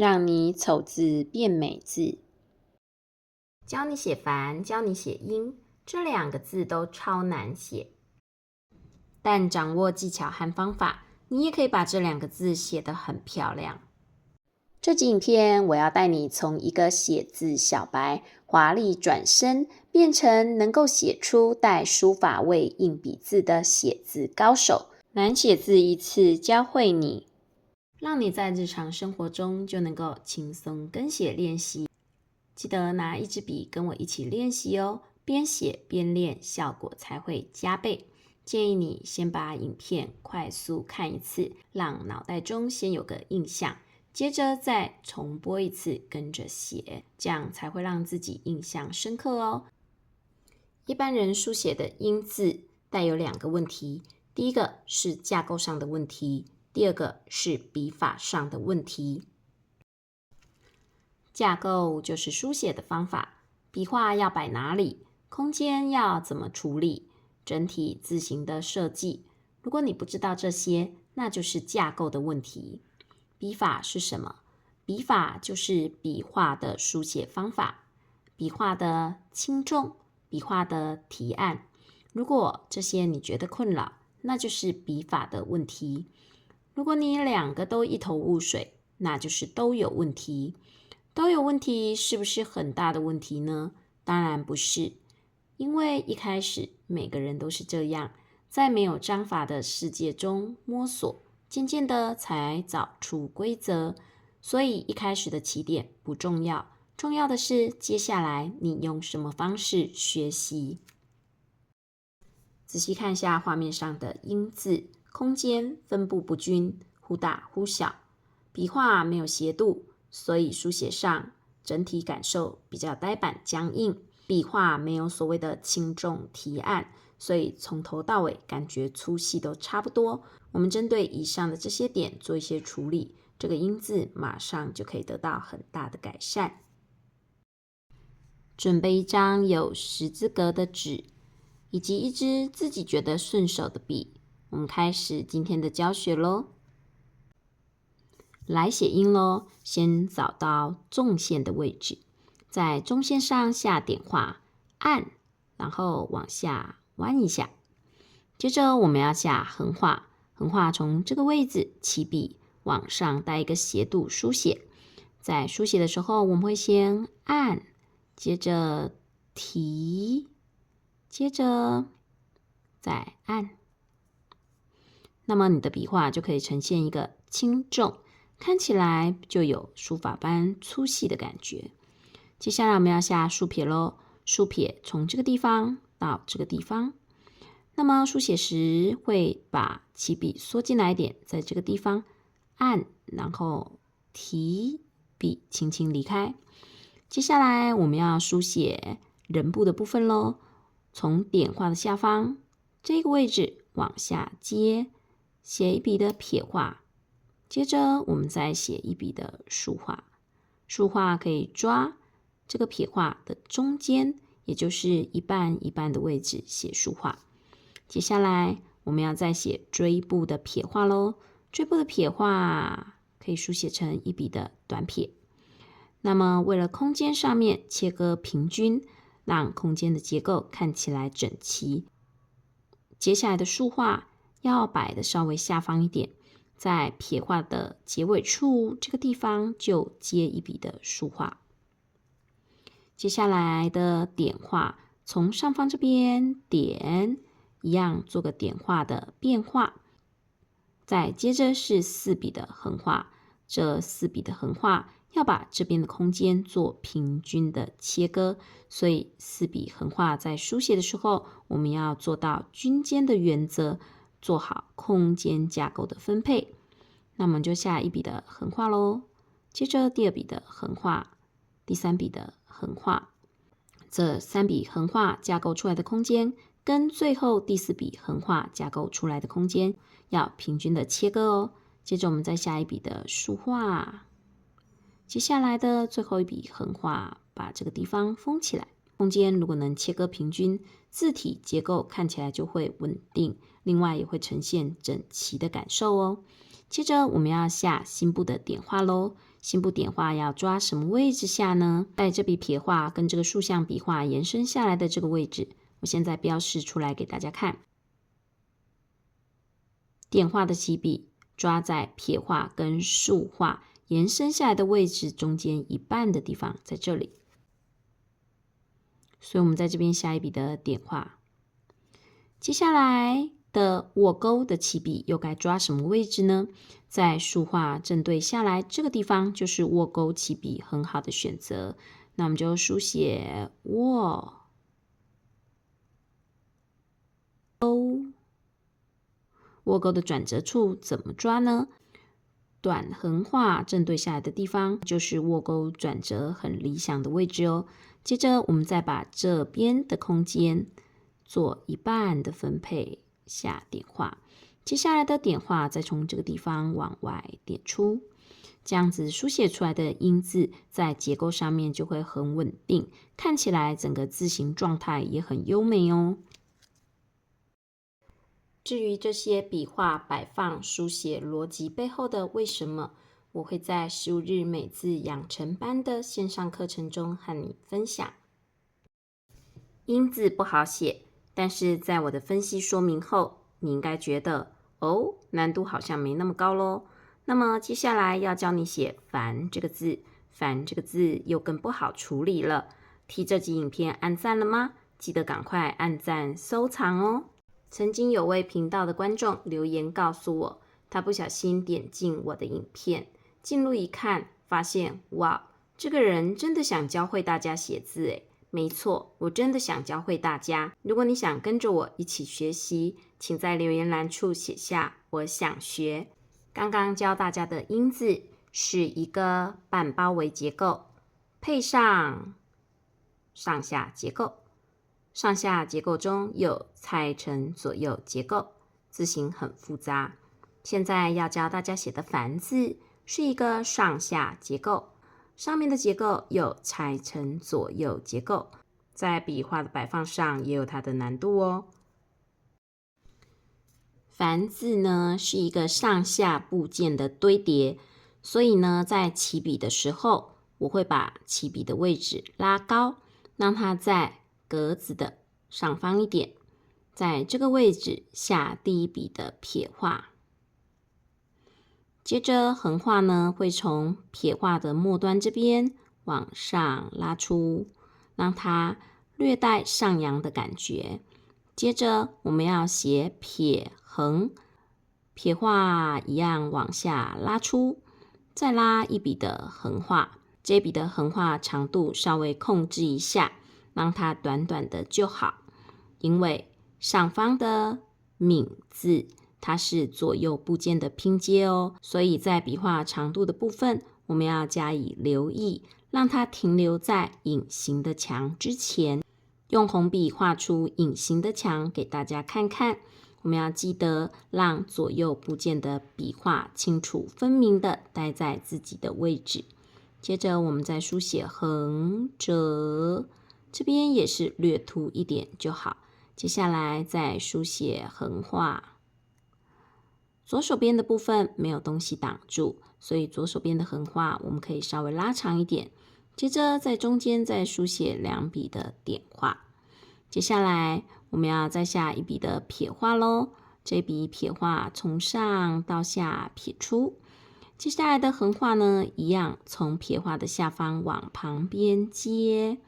让你丑字变美字。教你写繁，教你写音，这2个字都超难写。但掌握技巧和方法，你也可以把这2个字写得很漂亮。这集影片我要带你从一个写字小白华丽转身，变成能够写出带书法味硬笔字的写字高手。难写字一次教会你，让你在日常生活中就能够轻松跟写练习。记得拿一支笔跟我一起练习哦，边写边练，效果才会加倍。建议你先把影片快速看一次，让脑袋中先有个印象，接着再重播一次跟着写，这样才会让自己印象深刻哦。一般人书写的音字带有2个问题，第一个是架构上的问题，第二个是笔法上的问题。架构就是书写的方法，笔画要摆哪里，空间要怎么处理，整体字形的设计。如果你不知道这些，那就是架构的问题。笔法是什么？笔法就是笔画的书写方法，笔画的轻重，笔画的提按。如果这些你觉得困扰，那就是笔法的问题。如果你2个都一头雾水，那就是都有问题。都有问题是不是很大的问题呢？当然不是，因为一开始每个人都是这样，在没有章法的世界中摸索，渐渐的才找出规则。所以一开始的起点不重要，重要的是接下来你用什么方式学习。仔细看下画面上的音字，空间分布不均，忽大忽小，笔画没有斜度，所以书写上整体感受比较呆板僵硬。笔画没有所谓的轻重提按，所以从头到尾感觉粗细都差不多。我们针对以上的这些点做一些处理，这个音字马上就可以得到很大的改善。准备一张有10字格的纸，以及一支自己觉得顺手的笔，我们开始今天的教学咯。来写音咯，先找到纵线的位置，在中线上下点画，按，然后往下弯一下。接着我们要下横画，横画从这个位置起笔，往上带一个斜度书写。在书写的时候，我们会先按，接着提，接着再按。那么你的笔画就可以呈现一个轻重，看起来就有书法般粗细的感觉。接下来我们要下竖撇咯，竖撇从这个地方到这个地方。那么书写时会把起笔缩进来一点，在这个地方按，然后提笔轻轻离开。接下来我们要书写人部的部分咯，从点画的下方这个位置往下接，写一笔的撇画，接着我们再写一笔的竖画。竖画可以抓这个撇画的中间，也就是一半一半的位置写竖画。接下来我们要再写锥部的撇画咯，锥部的撇画可以书写成一笔的短撇。那么为了空间上面切割平均，让空间的结构看起来整齐，接下来的竖画要摆的稍微下方一点，在撇画的结尾处这个地方就接一笔的竖画。接下来的点画从上方这边点，一样做个点画的变化。再接着是4笔的横画，这4笔的横画要把这边的空间做平均的切割，所以4笔横画在书写的时候，我们要做到均间的原则，做好空间架构的分配。那我们就下1笔的横画咯，接着第2笔的横画，第3笔的横画。这3笔横画架构出来的空间，跟最后第4笔横画架构出来的空间要平均的切割哦。接着我们再下1笔的竖画，接下来的最后1笔横画，把这个地方封起来。空间如果能切割平均，字体结构看起来就会稳定，另外也会呈现整齐的感受哦。接着我们要下心部的点画咯，心部点画要抓什么位置下呢？在这笔撇画跟这个竖向笔画延伸下来的这个位置，我现在标示出来给大家看。点画的起笔抓在撇画跟竖画延伸下来的位置中间一半的地方，在这里。所以我们在这边下一笔的点画。接下来的握钩的起笔又该抓什么位置呢？在竖画正对下来这个地方就是握钩起笔很好的选择。那我们就书写握钩。握钩的转折处怎么抓呢？短横画正对下来的地方就是握钩转折很理想的位置哦。接着我们再把这边的空间做一半的分配，下点画。接下来的点画再从这个地方往外点出，这样子书写出来的音字在结构上面就会很稳定，看起来整个字形状态也很优美哦。至于这些笔画摆放、书写逻辑背后的为什么，我会在15日美字养成班的线上课程中和你分享。音字不好写，但是在我的分析说明后，你应该觉得哦，难度好像没那么高咯。那么接下来要教你写烦这个字，烦这个字又更不好处理了。替这集影片按赞了吗？记得赶快按赞收藏哦。曾经有位频道的观众留言告诉我，他不小心点进我的影片，进入一看，发现哇，这个人真的想教会大家写字诶。没错，我真的想教会大家。如果你想跟着我一起学习，请在留言栏处写下我想学。刚刚教大家的音字是一个半包围结构，配上上下结构。上下结构中有拆成左右结构，字形很复杂。现在要教大家写的凡字是一个上下结构，上面的结构有拆成左右结构，在笔画的摆放上也有它的难度哦。凡字呢是一个上下部件的堆叠，所以呢在起笔的时候，我会把起笔的位置拉高，让它在格子的上方一点，在这个位置下第一笔的撇画。接着横画呢，会从撇画的末端这边往上拉出，让它略带上扬的感觉。接着我们要写撇横，撇画一样往下拉出，再拉一笔的横画。这笔的横画长度稍微控制一下，让它短短的就好。因为上方的敏字它是左右部件的拼接哦，所以在笔画长度的部分，我们要加以留意，让它停留在隐形的墙之前。用红笔画出隐形的墙给大家看看。我们要记得让左右部件的笔画清楚分明的待在自己的位置。接着我们再书写横折，这边也是略凸一点就好。接下来再书写横画，左手边的部分没有东西挡住，所以左手边的横画我们可以稍微拉长一点。接着在中间再书写2笔的点画。接下来我们要再下一笔的撇画咯，这笔撇画从上到下撇出。接下来的横画呢，一样从撇画的下方往旁边接，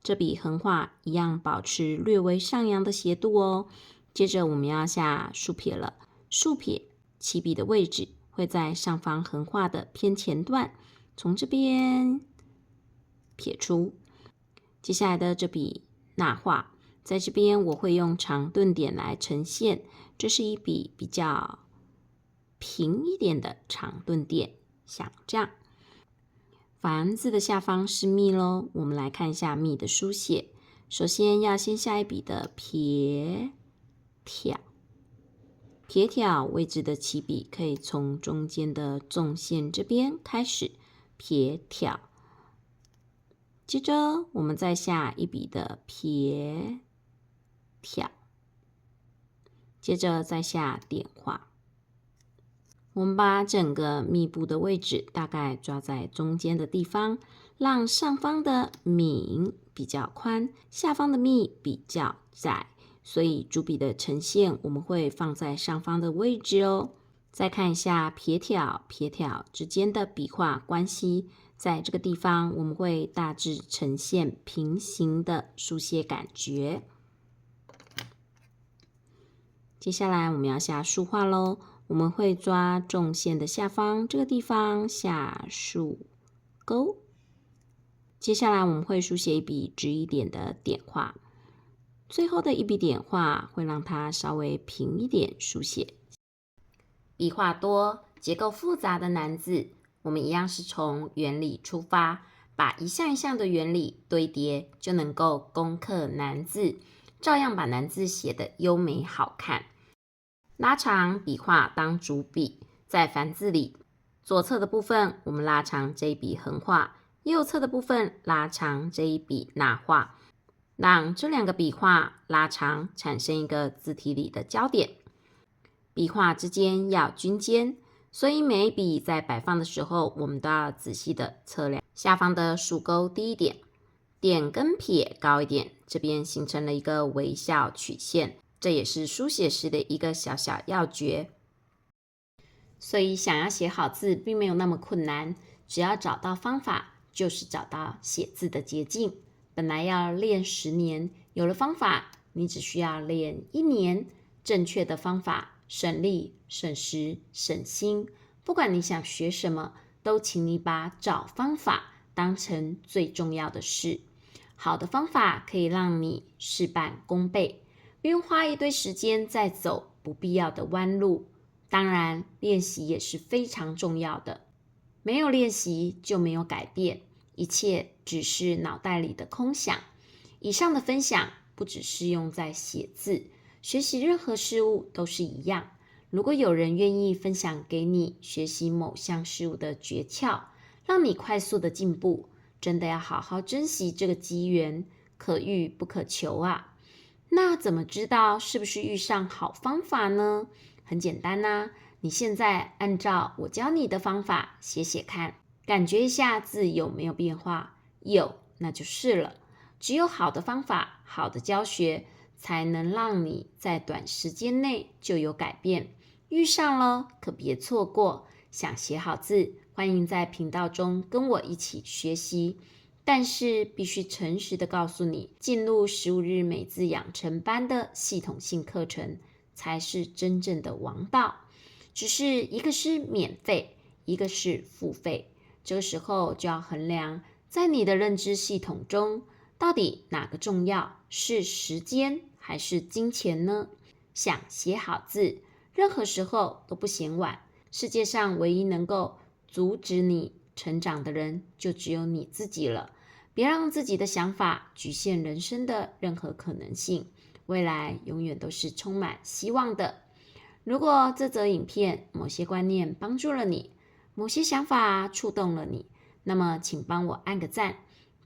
这笔横画一样保持略微上扬的斜度哦。接着我们要下竖撇了，竖撇起笔的位置会在上方横画的偏前段，从这边撇出。接下来的这笔捺画，在这边我会用长顿点来呈现，这是一笔比较平一点的长顿点，像这样。凡字的下方是密咯，我们来看一下密的书写。首先要先下一笔的撇挑，撇挑位置的起笔可以从中间的纵线这边开始撇挑，接着我们再下一笔的撇挑，接着再下点画。我们把整个密布的位置大概抓在中间的地方，让上方的抿比较宽，下方的密比较窄，所以主笔的呈现我们会放在上方的位置哦。再看一下撇挑之间的笔画关系，在这个地方我们会大致呈现平行的书写感觉。接下来我们要下竖画咯，我们会抓纵线的下方这个地方下竖钩。接下来我们会书写一笔直一点的点画，最后的一笔点画会让它稍微平一点书写。笔画多、结构复杂的难字，我们一样是从原理出发，把一项一项的原理堆叠，就能够攻克难字，照样把难字写得优美好看。拉长笔画当主笔，在繁字里，左侧的部分我们拉长这一笔横画，右侧的部分拉长这一笔捺画，让这两个笔画拉长，产生一个字体里的焦点。笔画之间要均尖，所以每一笔在摆放的时候，我们都要仔细的测量下方的竖钩低一点，点跟撇高一点，这边形成了一个微笑曲线，这也是书写时的一个小小要诀。所以想要写好字并没有那么困难，只要找到方法，就是找到写字的捷径。本来要练10年，有了方法，你只需要练1年。正确的方法，省力、省时、省心。不管你想学什么，都请你把找方法当成最重要的事。好的方法可以让你事半功倍，不用花一堆时间在走不必要的弯路。当然，练习也是非常重要的。没有练习就没有改变，一切只是脑袋里的空想。以上的分享不只适用在写字，学习任何事物都是一样。如果有人愿意分享给你学习某项事物的诀窍，让你快速的进步，真的要好好珍惜这个机缘，可遇不可求啊。那怎么知道是不是遇上好方法呢？很简单啊，你现在按照我教你的方法写写看，感觉一下字有没有变化，有那就是了。只有好的方法、好的教学，才能让你在短时间内就有改变。遇上了可别错过。想写好字，欢迎在频道中跟我一起学习。但是必须诚实的告诉你，进入15日美字养成班的系统性课程才是真正的王道。只是一个是免费，一个是付费，这个时候就要衡量，在你的认知系统中，到底哪个重要，是时间还是金钱呢？想写好字，任何时候都不嫌晚。世界上唯一能够阻止你成长的人，就只有你自己了。别让自己的想法局限人生的任何可能性，未来永远都是充满希望的。如果这则影片某些观念帮助了你，某些想法触动了你，那么请帮我按个赞，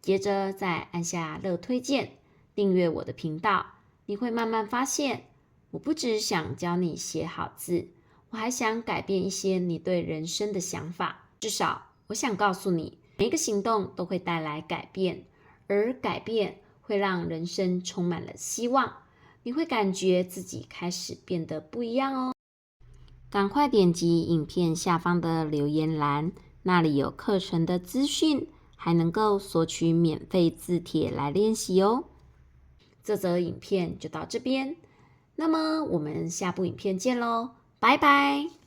接着再按下乐推荐，订阅我的频道。你会慢慢发现，我不只想教你写好字，我还想改变一些你对人生的想法。至少我想告诉你，每一个行动都会带来改变，而改变会让人生充满了希望。你会感觉自己开始变得不一样哦。赶快点击影片下方的留言栏，那里有课程的资讯，还能够索取免费字帖来练习哦。这则影片就到这边，那么我们下部影片见咯，拜拜。